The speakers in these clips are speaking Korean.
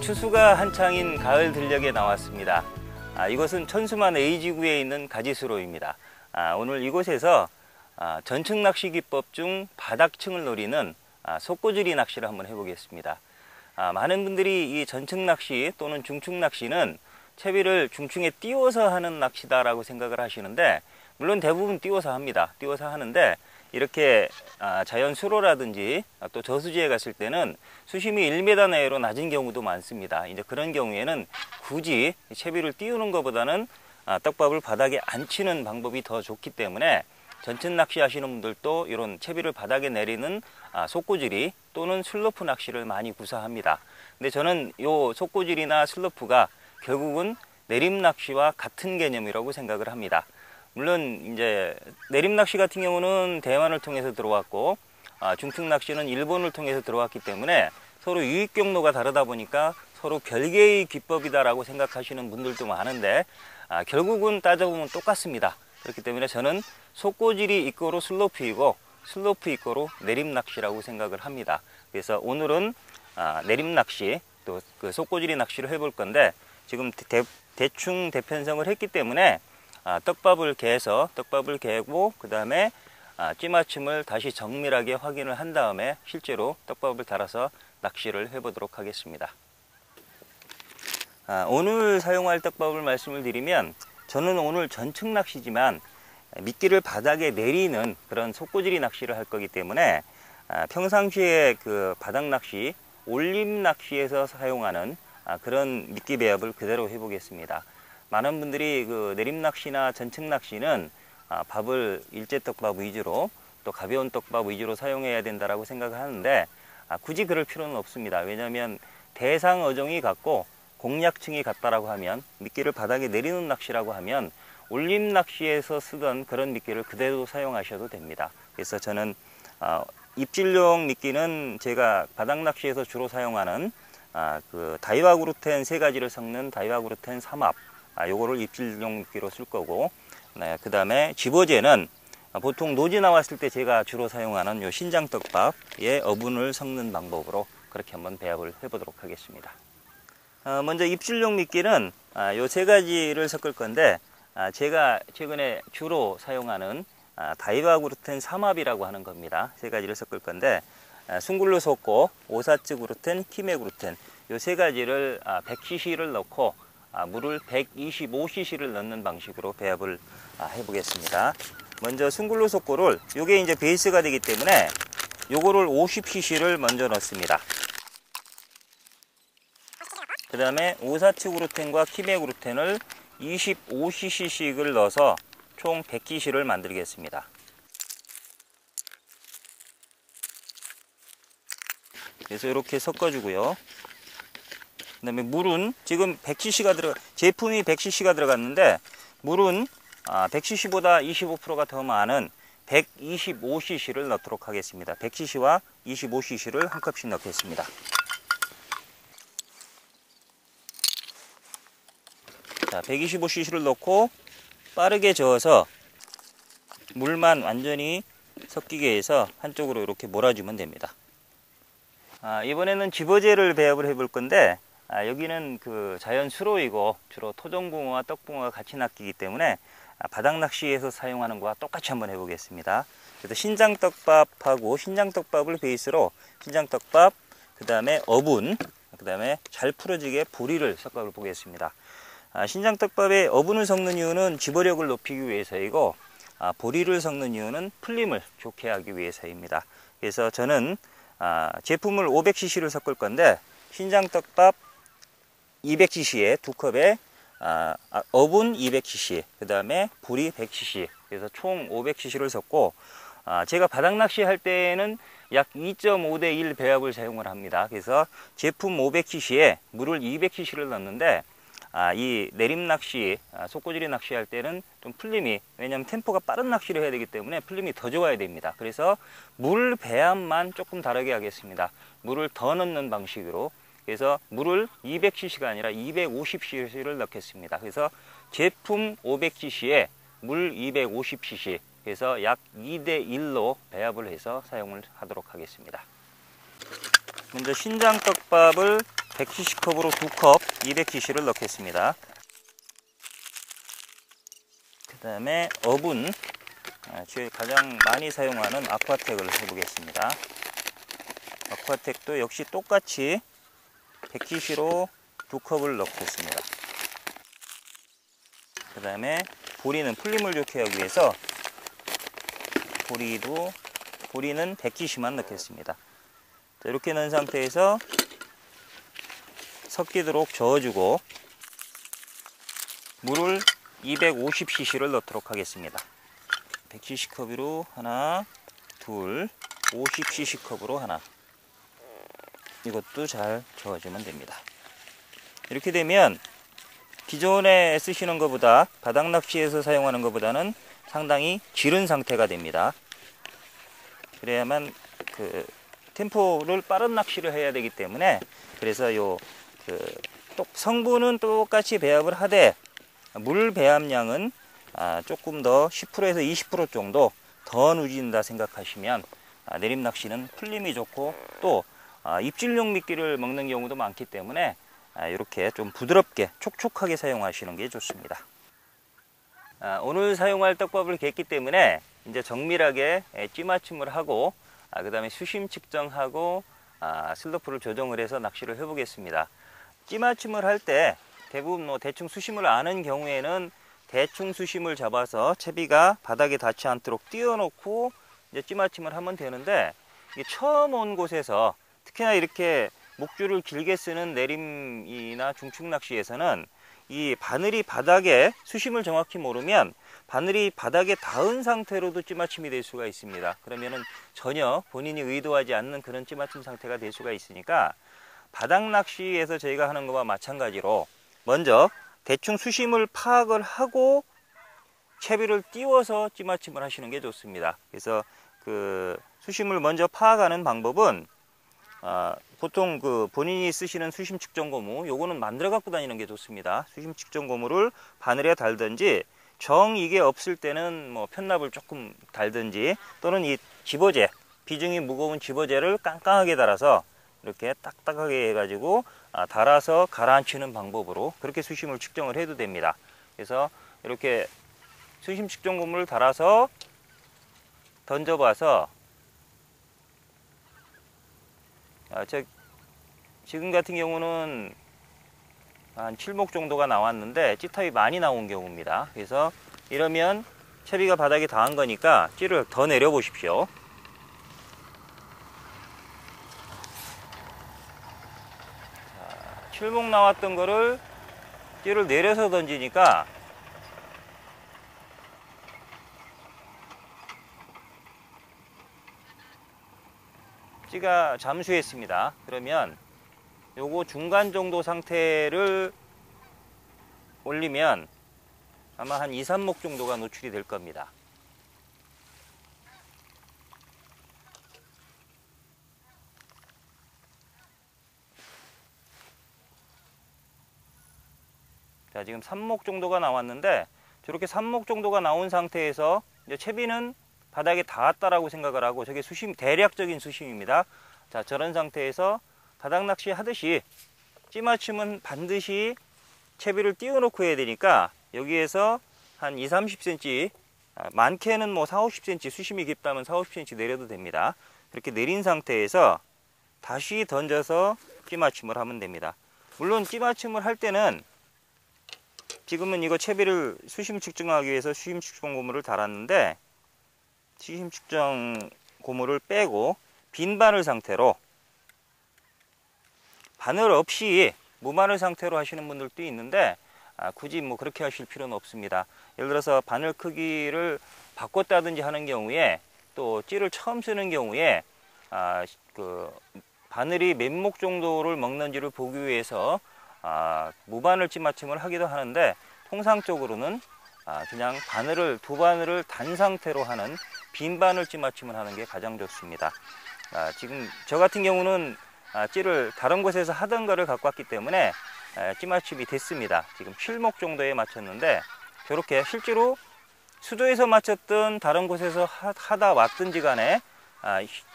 추수가 한창인 가을 들녘에 나왔습니다. 이곳은 천수만 A지구에 있는 가지수로입니다. 오늘 이곳에서 전층 낚시 기법 중 바닥층을 노리는 속고지리 낚시를 한번 해보겠습니다. 많은 분들이 이 전층 낚시 또는 중층 낚시는 채비를 중층에 띄워서 하는 낚시다라고 생각을 하시는데, 물론 대부분 띄워서 합니다. 띄워서 하는데, 이렇게 자연 수로라든지 또 저수지에 갔을 때는 수심이 1m 내외로 낮은 경우도 많습니다. 이제 그런 경우에는 굳이 채비를 띄우는 것보다는 떡밥을 바닥에 안 치는 방법이 더 좋기 때문에 전층 낚시 하시는 분들도 이런 채비를 바닥에 내리는 속고지리 또는 슬로프 낚시를 많이 구사합니다. 근데 저는 이 속고지리나 슬로프가 결국은 내림 낚시와 같은 개념이라고 생각을 합니다. 물론 이제 내림 낚시 같은 경우는 대만을 통해서 들어왔고, 중층 낚시는 일본을 통해서 들어왔기 때문에 서로 유입 경로가 다르다 보니까 서로 별개의 기법이다라고 생각하시는 분들도 많은데, 결국은 따져보면 똑같습니다. 그렇기 때문에 저는 속고지리 이꼬로 슬로프이고 슬로프 이꼬로 내림 낚시라고 생각을 합니다. 그래서 오늘은 내림 낚시 또 그 속고지리 낚시를 해볼 건데, 지금 대충 대편성을 했기 때문에 떡밥을 개고 그 다음에 찌맞춤을 다시 정밀하게 확인을 한 다음에 실제로 떡밥을 달아서 낚시를 해보도록 하겠습니다. 오늘 사용할 떡밥을 말씀을 드리면, 저는 오늘 전층 낚시지만 미끼를 바닥에 내리는 그런 속고지리 낚시를 할 거기 때문에 평상시에 그 바닥 낚시, 올림 낚시에서 사용하는 그런 미끼 배합을 그대로 해보겠습니다. 많은 분들이 그 내림 낚시나 전층 낚시는 밥을 일제떡밥 위주로 또 가벼운 떡밥 위주로 사용해야 된다라고 생각을 하는데, 굳이 그럴 필요는 없습니다. 왜냐하면 대상 어종이 같고 공략층이 같다라고 하면, 미끼를 바닥에 내리는 낚시라고 하면 올림 낚시에서 쓰던 그런 미끼를 그대로 사용하셔도 됩니다. 그래서 저는 입질용 미끼는 제가 바닥 낚시에서 주로 사용하는 그 다이와그루텐 3가지를 섞는 다이와그루텐 3합, 요거를 입질용 미끼로 쓸 거고, 그 다음에 집어제는 보통 노지 나왔을 때 제가 주로 사용하는 요 신장떡밥에 어분을 섞는 방법으로 그렇게 한번 배합을 해보도록 하겠습니다. 먼저 입질용 미끼는 요 3가지를 섞을 건데, 제가 최근에 주로 사용하는 다이와그루텐 3합이라고 하는 겁니다. 3가지를 섞을 건데, 숭굴루 속고, 오사츠 그루텐, 키메 그루텐 요 3가지를 100cc를 넣고 물을 125cc를 넣는 방식으로 배합을 해보겠습니다. 먼저 숭굴루 속고를, 요게 이제 베이스가 되기 때문에 요거를 50cc를 먼저 넣습니다. 그 다음에 오사츠 그루텐과 키메 그루텐을 25cc씩을 넣어서 총 100cc를 만들겠습니다. 그래서 이렇게 섞어주고요. 그 다음에 물은 지금 100cc가 제품이 100cc가 들어갔는데, 물은 100cc보다 25%가 더 많은 125cc를 넣도록 하겠습니다. 100cc와 25cc를 한 컵씩 넣겠습니다. 자, 125cc를 넣고 빠르게 저어서 물만 완전히 섞이게 해서 한쪽으로 이렇게 몰아주면 됩니다. 이번에는 집어제를 배합을 해볼 건데, 여기는 그 자연 수로이고 주로 토종붕어와 떡붕어가 같이 낚이기 때문에 바닥 낚시에서 사용하는 거와 똑같이 한번 해보겠습니다. 그래서 신장떡밥하고 신장떡밥을 베이스로 신장떡밥, 그 다음에 어분, 그 다음에 잘 풀어지게 보리를 섞어 보겠습니다. 신장떡밥에 어분을 섞는 이유는 집어력을 높이기 위해서이고, 보리를 섞는 이유는 풀림을 좋게 하기 위해서입니다. 그래서 저는 제품을 500cc를 섞을 건데, 신장떡밥 200cc에 2컵에 어분 200cc, 그 다음에 보리 100cc, 그래서 총 500cc를 섞고, 제가 바닥 낚시 할 때는 약 2.5대 1 배합을 사용을 합니다. 그래서 제품 500cc에 물을 200cc를 넣는데, 이 내림 낚시, 속고지리 낚시 할 때는 좀 풀림이, 왜냐하면 템포가 빠른 낚시를 해야 되기 때문에 풀림이 더 좋아야 됩니다. 그래서 물 배합만 조금 다르게 하겠습니다. 물을 더 넣는 방식으로. 그래서 물을 200cc가 아니라 250cc를 넣겠습니다. 그래서 제품 500cc에 물 250cc, 그래서 약 2대 1로 배합을 해서 사용을 하도록 하겠습니다. 먼저 신장떡밥을 100cc컵으로 2컵 200cc를 넣겠습니다. 그 다음에 어분, 가장 많이 사용하는 아쿠아텍을 해보겠습니다. 아쿠아텍도 역시 똑같이 100cc로 2컵을 넣겠습니다. 그 다음에 보리는 풀림을 좋게 하기 위해서 보리는 100cc만 넣겠습니다. 자, 이렇게 넣은 상태에서 섞이도록 저어주고 물을 250cc를 넣도록 하겠습니다. 100cc 컵으로 하나, 둘, 50cc 컵으로 하나. 이것도 잘 저어주면 됩니다. 이렇게 되면 기존에 쓰시는 것보다 바닥 낚시에서 사용하는 것보다는 상당히 지른 상태가 됩니다. 그래야만 그 템포를 빠른 낚시를 해야 되기 때문에, 그래서 성분은 똑같이 배합을 하되 물 배합량은 조금 더 10%에서 20% 정도 더 누진다 생각하시면 내림 낚시는 풀림이 좋고 또 입질용 미끼를 먹는 경우도 많기 때문에 이렇게 좀 부드럽게 촉촉하게 사용하시는 게 좋습니다. 오늘 사용할 떡밥을 갰기 때문에 이제 정밀하게 찌맞춤을 하고 그 다음에 수심 측정하고 슬로프를 조정을 해서 낚시를 해보겠습니다. 찌맞춤을 할 때 대부분 대충 수심을 아는 경우에는 대충 수심을 잡아서 채비가 바닥에 닿지 않도록 띄워놓고 이제 찌맞춤을 하면 되는데, 이게 처음 온 곳에서 특히나 이렇게 목줄을 길게 쓰는 내림이나 중축 낚시에서는 이 바늘이 바닥에 수심을 정확히 모르면 바늘이 바닥에 닿은 상태로도 찌맞춤이 될 수가 있습니다. 그러면은 전혀 본인이 의도하지 않는 그런 찌맞춤 상태가 될 수가 있으니까 바닥 낚시에서 저희가 하는 것과 마찬가지로 먼저 대충 수심을 파악을 하고 채비를 띄워서 찌맞춤을 하시는 게 좋습니다. 그래서 그 수심을 먼저 파악하는 방법은 보통 본인이 쓰시는 수심 측정 고무, 요거는 만들어 갖고 다니는 게 좋습니다. 수심 측정 고무를 바늘에 달든지, 정 이게 없을 때는 뭐 편납을 조금 달든지, 또는 이 집어제, 비중이 무거운 집어제를 깡깡하게 달아서 이렇게 딱딱하게 해가지고 달아서 가라앉히는 방법으로 그렇게 수심을 측정을 해도 됩니다. 그래서 이렇게 수심 측정 고무를 달아서 던져봐서 지금 같은 경우는 한 7목 정도가 나왔는데 찌탑이 많이 나온 경우입니다. 그래서 이러면 채비가 바닥에 닿은 거니까 찌를 더 내려 보십시오. 7목 나왔던 거를 찌를 내려서 던지니까 찌가 잠수했습니다. 그러면 요거 중간 정도 상태를 올리면 아마 한 2, 3목 정도가 노출이 될 겁니다. 자, 지금 3목 정도가 나왔는데, 저렇게 3목 정도가 나온 상태에서 이제 채비는 바닥에 닿았다라고 생각을 하고, 저게 수심, 대략적인 수심입니다. 자, 저런 상태에서 바닥 낚시 하듯이 찌맞춤은 반드시 채비를 띄워놓고 해야 되니까, 여기에서 한 2, 30cm, 많게는 뭐 4, 50cm, 수심이 깊다면 4, 50cm 내려도 됩니다. 그렇게 내린 상태에서 다시 던져서 찌맞춤을 하면 됩니다. 물론 찌맞춤을 할 때는 지금은 이거 채비를 수심 측정하기 위해서 수심 측정 고무를 달았는데, 수심 측정 고무를 빼고 빈 바늘 상태로, 바늘 없이 무바늘 상태로 하시는 분들도 있는데 굳이 뭐 그렇게 하실 필요는 없습니다. 예를 들어서 바늘 크기를 바꿨다든지 하는 경우에, 또 찌를 처음 쓰는 경우에 바늘이 몇 목 정도를 먹는지를 보기 위해서 무바늘 찌맞춤을 하기도 하는데, 통상적으로는 그냥 두 바늘을 단 상태로 하는 빈 바늘 찌맞춤을 하는 게 가장 좋습니다. 지금 저 같은 경우는 찌를 다른 곳에서 하던 거를 갖고 왔기 때문에 찌맞춤이 됐습니다. 지금 7목 정도에 맞췄는데, 저렇게 실제로 수조에서 맞췄든 다른 곳에서 하다 왔든지 간에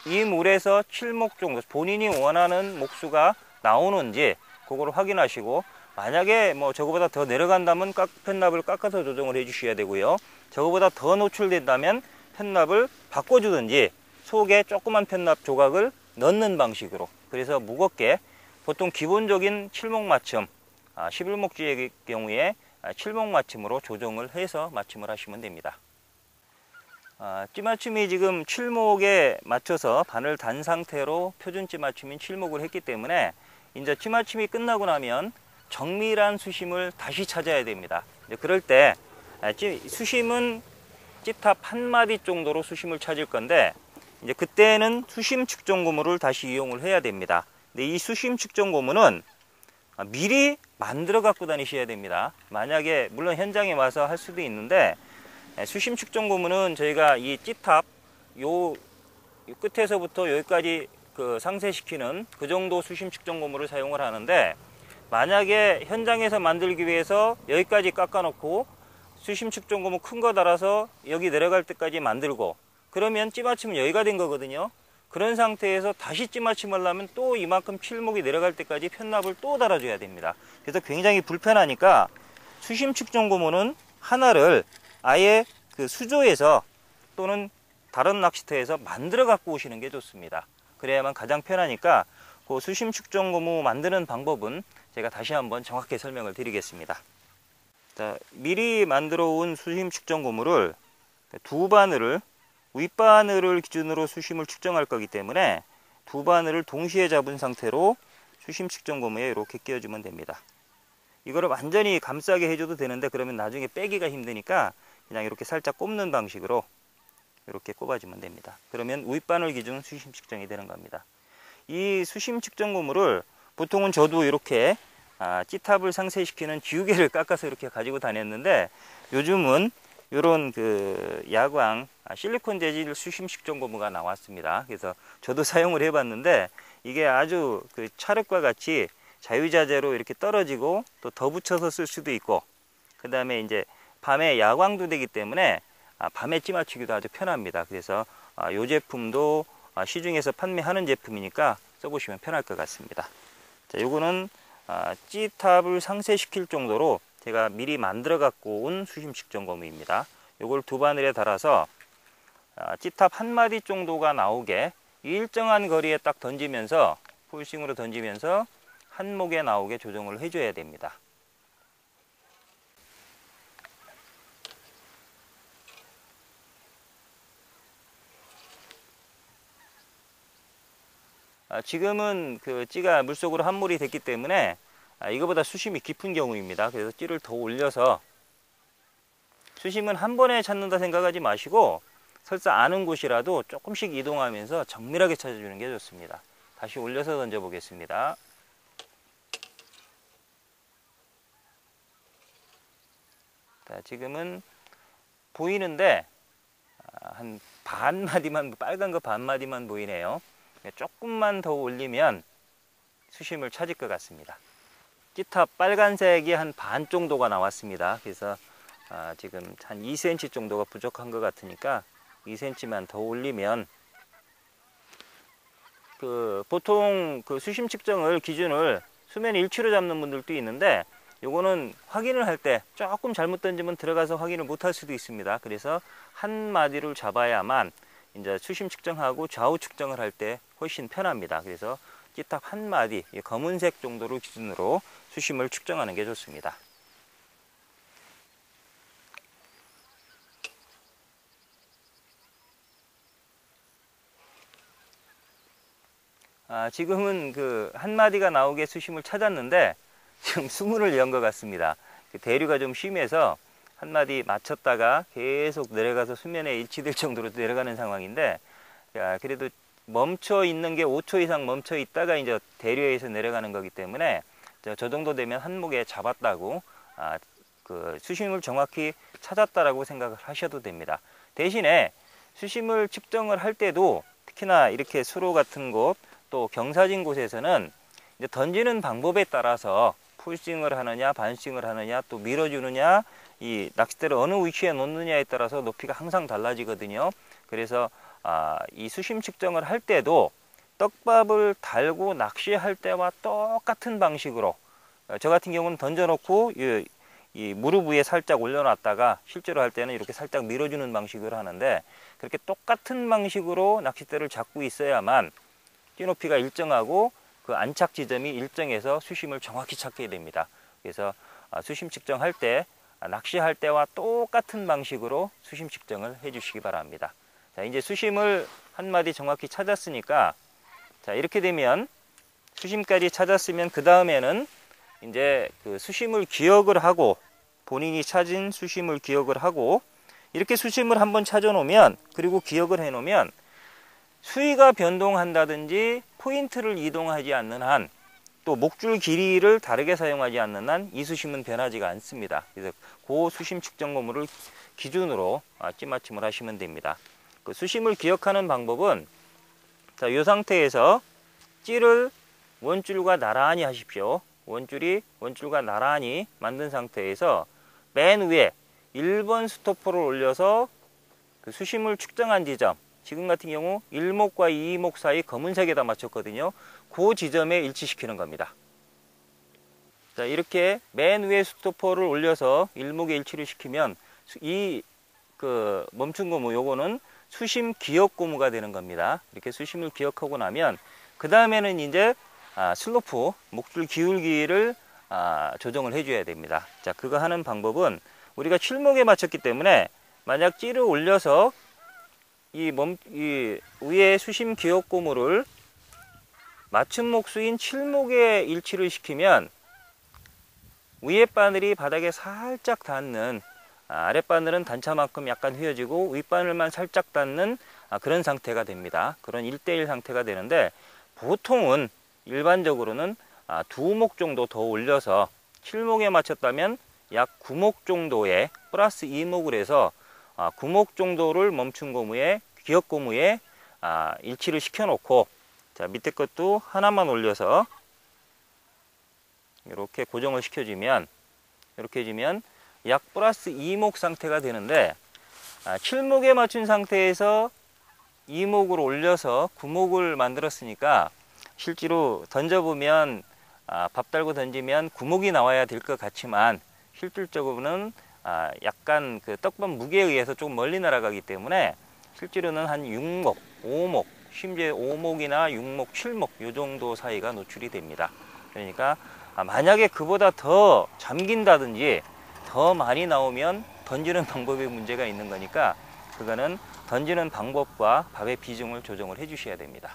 이 물에서 7목 정도 본인이 원하는 목수가 나오는지, 그거를 확인하시고, 만약에 뭐 저거보다 더 내려간다면 펜납을 깎아서 조정을 해 주셔야 되고요. 저거보다 더 노출된다면 펜납을 바꿔주든지 속에 조그만 펜납 조각을 넣는 방식으로, 그래서 무겁게 보통 기본적인 칠목 맞춤, 11목지의 경우에 칠목 맞춤으로 조정을 해서 맞춤을 하시면 됩니다. 찌맞춤이 지금 칠목에 맞춰서 바늘 단 상태로 표준 찌맞춤인 칠목을 했기 때문에 이제 찌맞춤이 끝나고 나면 정밀한 수심을 다시 찾아야 됩니다. 그럴 때 수심은 찌탑 한 마디 정도로 수심을 찾을 건데, 이제 그때는 수심 측정 고무를 다시 이용을 해야 됩니다. 근데 이 수심 측정 고무는 미리 만들어 갖고 다니셔야 됩니다. 만약에 물론 현장에 와서 할 수도 있는데, 수심 측정 고무는 저희가 이 찌탑 요 끝에서부터 여기까지 그 상쇄시키는 그 정도 수심 측정 고무를 사용을 하는데, 만약에 현장에서 만들기 위해서 여기까지 깎아 놓고 수심 측정 고무 큰 거 달아서 여기 내려갈 때까지 만들고, 그러면 찌맞춤은 여기가 된 거거든요. 그런 상태에서 다시 찌맞춤 하려면 또 이만큼 칠목이 내려갈 때까지 펜납을 또 달아줘야 됩니다. 그래서 굉장히 불편하니까 수심 측정 고무는 하나를 아예 그 수조에서 또는 다른 낚시터에서 만들어 갖고 오시는 게 좋습니다. 그래야만 가장 편하니까 그 수심 측정 고무 만드는 방법은 제가 다시 한번 정확히 설명을 드리겠습니다. 자, 미리 만들어 온 수심 측정 고무를 두 바늘을, 윗바늘을 기준으로 수심을 측정할 거기 때문에 두 바늘을 동시에 잡은 상태로 수심 측정 고무에 이렇게 끼워주면 됩니다. 이거를 완전히 감싸게 해줘도 되는데 그러면 나중에 빼기가 힘드니까 그냥 이렇게 살짝 꼽는 방식으로 이렇게 꼽아주면 됩니다. 그러면 윗바늘 기준 수심 측정이 되는 겁니다. 이 수심 측정 고무를 보통은 저도 이렇게 찌탑을 상쇄시키는 지우개를 깎아서 이렇게 가지고 다녔는데, 요즘은 이런 그 야광 실리콘 재질 수심 측정 고무가 나왔습니다. 그래서 저도 사용을 해봤는데 이게 아주 그 찰흙과 같이 자유자재로 이렇게 떨어지고 또 더 붙여서 쓸 수도 있고, 그 다음에 이제 밤에 야광도 되기 때문에 밤에 찌맞추기도 아주 편합니다. 그래서 이 제품도 시중에서 판매하는 제품이니까 써보시면 편할 것 같습니다. 자, 요거는 찌탑을 상쇄시킬 정도로 제가 미리 만들어 갖고 온 수심 측정 고무입니다. 요걸 두 바늘에 달아서 찌탑 한 마디 정도가 나오게 일정한 거리에 딱 던지면서, 풀싱으로 던지면서 한 목에 나오게 조정을 해줘야 됩니다. 지금은 그 찌가 물속으로 함몰이 됐기 때문에 이거보다 수심이 깊은 경우입니다. 그래서 찌를 더 올려서, 수심은 한 번에 찾는다 생각하지 마시고 설사 아는 곳이라도 조금씩 이동하면서 정밀하게 찾아주는 게 좋습니다. 다시 올려서 던져 보겠습니다. 자, 지금은 보이는데 한 반 마디만, 빨간 거 반 마디만 보이네요. 조금만 더 올리면 수심을 찾을 것 같습니다. 찌탑 빨간색이 한 반 정도가 나왔습니다. 그래서 지금 한 2cm 정도가 부족한 것 같으니까 2cm만 더 올리면, 보통 그 수심 측정을 기준을 수면 일치로 잡는 분들도 있는데, 요거는 확인을 할 때 조금 잘못 던지면 들어가서 확인을 못 할 수도 있습니다. 그래서 한 마디를 잡아야만 이제 수심 측정하고 좌우 측정을 할 때 훨씬 편합니다. 그래서 찌탑 한 마디, 검은색 정도를 기준으로 수심을 측정하는 게 좋습니다. 지금은 그 한 마디가 나오게 수심을 찾았는데 지금 수문을 연 것 같습니다. 대류가 좀 심해서 한 마디 맞췄다가 계속 내려가서 수면에 일치될 정도로 내려가는 상황인데, 그래도 멈춰 있는 게 5초 이상 멈춰 있다가 이제 대류에 의해서 내려가는 거기 때문에 저 정도 되면 한 목에 잡았다고, 그 수심을 정확히 찾았다라고 생각을 하셔도 됩니다. 대신에 수심을 측정을 할 때도 특히나 이렇게 수로 같은 곳, 또 경사진 곳에서는 이제 던지는 방법에 따라서 풀싱을 하느냐, 반싱을 하느냐, 또 밀어주느냐, 이 낚싯대를 어느 위치에 놓느냐에 따라서 높이가 항상 달라지거든요. 그래서 이 수심 측정을 할 때도 떡밥을 달고 낚시할 때와 똑같은 방식으로, 저 같은 경우는 던져놓고 이 무릎 위에 살짝 올려놨다가 실제로 할 때는 이렇게 살짝 밀어주는 방식으로 하는데, 그렇게 똑같은 방식으로 낚싯대를 잡고 있어야만 띠높이가 일정하고 그 안착 지점이 일정해서 수심을 정확히 찾게 됩니다. 그래서 수심 측정할 때, 낚시할 때와 똑같은 방식으로 수심 측정을 해 주시기 바랍니다. 자, 이제 수심을 한 마디 정확히 찾았으니까, 자, 이렇게 되면 수심까지 찾았으면 그 다음에는 이제 그 수심을 기억을 하고, 본인이 찾은 수심을 기억을 하고, 이렇게 수심을 한번 찾아 놓으면, 그리고 기억을 해 놓으면 수위가 변동한다든지 포인트를 이동하지 않는 한, 또 목줄 길이를 다르게 사용하지 않는 한 이 수심은 변하지가 않습니다. 그래서 그 수심 측정 고무를 기준으로 찌맞춤을 하시면 됩니다. 그 수심을 기억하는 방법은, 자, 이 상태에서 찌를 원줄과 나란히 하십시오. 원줄과 나란히 만든 상태에서 맨 위에 1번 스토퍼를 올려서 그 수심을 측정한 지점, 지금 같은 경우 1목과 2목 사이 검은색에다 맞췄거든요. 그 지점에 일치시키는 겁니다. 자, 이렇게 맨 위에 스토퍼를 올려서 1목에 일치를 시키면 이 그 멈춘 고무, 요거는 수심 기억 고무가 되는 겁니다. 이렇게 수심을 기억하고 나면 그 다음에는 이제 슬로프, 목줄 기울기를 조정을 해줘야 됩니다. 자, 그거 하는 방법은, 우리가 칠목에 맞췄기 때문에 만약 찌를 올려서 이 위에 수심 기억 고무를 맞춤 목수인 칠목에 일치를 시키면 위에 바늘이 바닥에 살짝 닿는, 아랫바늘은 단차만큼 약간 휘어지고 윗바늘만 살짝 닿는 그런 상태가 됩니다. 그런 1대1 상태가 되는데, 보통은 일반적으로는 2목 정도 더 올려서 7목에 맞췄다면 약 9목 정도에 플러스 2목을 해서 9목 정도를 멈춘 고무에, 기억 고무에 일치를 시켜 놓고, 자, 밑에 것도 하나만 올려서 이렇게 고정을 시켜주면, 이렇게 해주면 약 플러스 2목 상태가 되는데, 7목에 맞춘 상태에서 2목을 올려서 9목을 만들었으니까 실제로 던져보면 밥 달고 던지면 9목이 나와야 될 것 같지만, 실질적으로는 약간 그 떡밥 무게에 의해서 조금 멀리 날아가기 때문에 실제로는 한 6목, 5목, 심지어 5목이나 6목, 7목 이 정도 사이가 노출이 됩니다. 그러니까 만약에 그보다 더 잠긴다든지 더 많이 나오면 던지는 방법에 문제가 있는 거니까, 그거는 던지는 방법과 밥의 비중을 조정을 해 주셔야 됩니다.